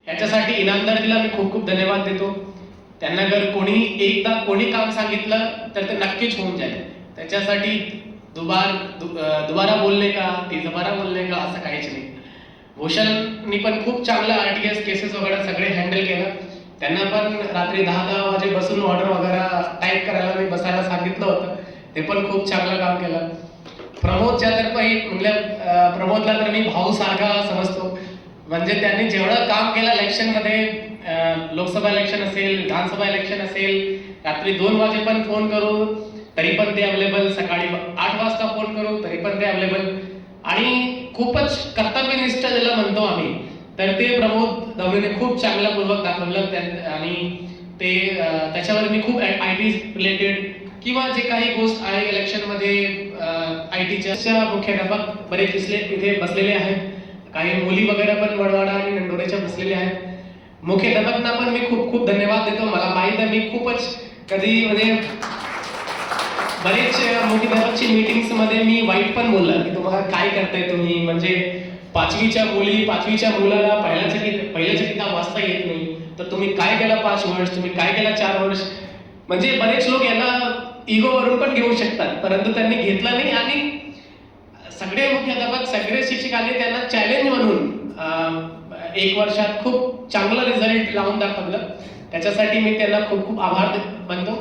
याच्यासाठी इनामदारीला मी खूप खूप धन्यवाद देतो. त्यांना जर एकदा कोणी काम सांगितलं तर ते नक्कीच होऊन जाईल. त्याच्यासाठी दुबारा बोलणे का तिजबारा बोलणे का असं काहीच नाही. भूषणनी पण खूप चांगलं आरटीएस केसेस वगैरे सगळे हँडल केलं. त्यांना पण रात्री 10-10 वाजे बसून ऑर्डर वगैरे टाईप करायला मी बसायला सांगितलं होतं. ते पण खूप चांगलं काम केलं. प्रमोदच्या तर म्हणजे प्रमोदला तर मी भाऊ सारखा समजतो. म्हणजे त्यांनी जेवढं काम केलं इलेक्शनमध्ये, लोकसभा इलेक्शन असेल, विधानसभा इलेक्शन असेल, रात्री 2 वाजे पण फोन करू तरी पण ते अवेलेबल, सकाळी 8 वाजता फोन करू तरी पण ते अवेलेबल, आणि खूपच कर्तव्यनिष्ठ ज्याला म्हणतो आम्ही, तर ते प्रमोद दवरेने खूप चांगल्यापूर्वक दाखवलं. आणि ते त्याच्यावर मी खूप आयटी रिलेटेड किंवा जे काही गोष्ट आहे इलेक्शनमध्ये आयटीच्या मुख्याध्यापक बरेच इथे बसलेले आहेत. काही मुली वगैरे पण वडवाडा आणि नंदोरेच्या बसलेल्या आहेत. मुख्याध्यापकांना पण मी खूप खूप धन्यवाद देतो. मला माहित आहे मी खूपच कधी म्हणजे बरेच मुख्याध्यापकची मीटिंग्स मध्ये मी वाईट पण बोलला की तुम्हाला काय करताय तुम्ही, म्हणजे 5वीच्या मुलाला पहिल्याचा किताब वाचता येत नाही तर तुम्ही काय केलं 5 वर्ष, तुम्ही काय केलं 4 वर्ष. म्हणजे बरेच लोक यांना इगो वरून पण घेऊ शकतात, परंतु त्यांनी घेतलं नाही. आणि सगळे मुख्याध्यापक, सगळे शिक्षकांनी त्यांना चॅलेंज म्हणून 1 वर्षात खूप चांगला रिझल्ट लावून दाखवलं. त्याच्यासाठी मी त्यांना खूप खूप आभार मानतो.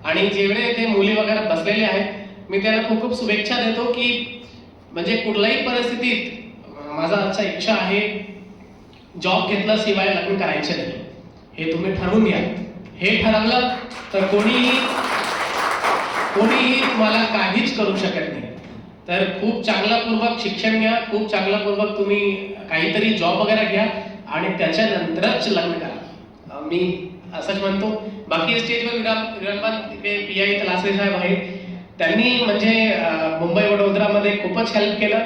आणि जेवढे ते मुली वगैरे बसलेले आहेत मी त्यांना खूप खूप शुभेच्छा देतो की म्हणजे कुठल्याही परिस्थितीत माझा आजचा इच्छा आहे जॉब घेतल्याशिवाय लग्न करायचे नाही. हे तुम्ही ठरवून घ्या. हे ठरवलं तर कोणीही तुम्हाला काहीच करू शकत नाही. तर खूप चांगल्यापूर्वक शिक्षण घ्या, खूप चांगल्यापूर्वक तुम्ही काहीतरी जॉब वगैरे घ्या आणि त्याच्यानंतरच लग्न करा, मी असंच म्हणतो. बाकी स्टेजवर विरामबान पीआय तलासरे साहेब आहेत. त्यांनी म्हणजे मुंबई वडोदरामध्ये खूपच हेल्प केलं.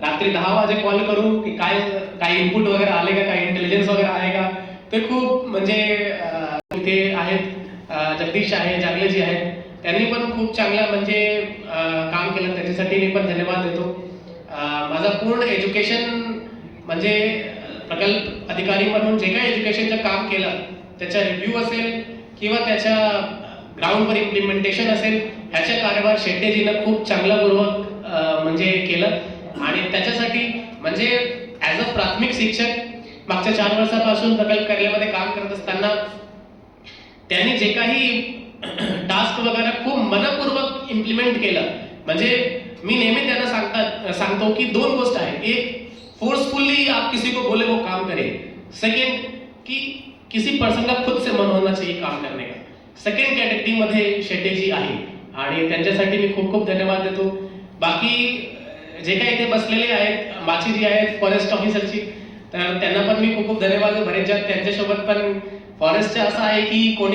रात्री 10 वाजे कॉल करू की काय इनपुट वगैरे आले का, काय इंटेलिजन्स वगैरे आहे का. ते खूप म्हणजे इथे आहेत जगदीश आहे, जागलेजी आहेत. त्यांनी पण खूप चांगलं म्हणजे काम केलं. त्याच्यासाठी मी पण धन्यवाद देतो. माझा पूर्ण एज्युकेशन म्हणजे प्रकल्प अधिकारी म्हणून जे काही एज्युकेशनचं काम केलं त्याचा रिव्ह्यू असेल किंवा त्याच्या ग्राउंडवर इम्प्लिमेंटेशन असेल, ह्याच्या कार्यभार शेट्टीजीनं खूप चांगल्यापूर्वक म्हणजे केलं. आणि त्याच्यासाठी म्हणजे ॲज अ प्राथमिक शिक्षक मागच्या 4 वर्षापासून प्रकल्प कार्यालयामध्ये काम करत असताना त्यांनी जे काही टास्क वगैरे खूप मनपूर्वक इम्प्लिमेंट केलं. म्हणजे मी नेहमी त्यांना सांगतो की 2 गोष्ट आहे. एक, फोर्सफुली आप किसी को बोले वो काम करे. सेकंड, कि किसी पर्सन का खुद से मन होना चाहिए काम करने का. सेकंड कॅटेगरी मध्ये शेट्टीजी आहे आणि त्यांच्यासाठी मी खूप खूप धन्यवाद देतो. बाकी जे काही इथे बसलेले आहेत, माची जी आहेत फॉरेस्ट ऑफिसरची, तर त्यांना पण मी खूप खूप धन्यवाद. बरेच जण त्यांच्यासोबत पण फॉरेस्टचे असं आहे की कोणी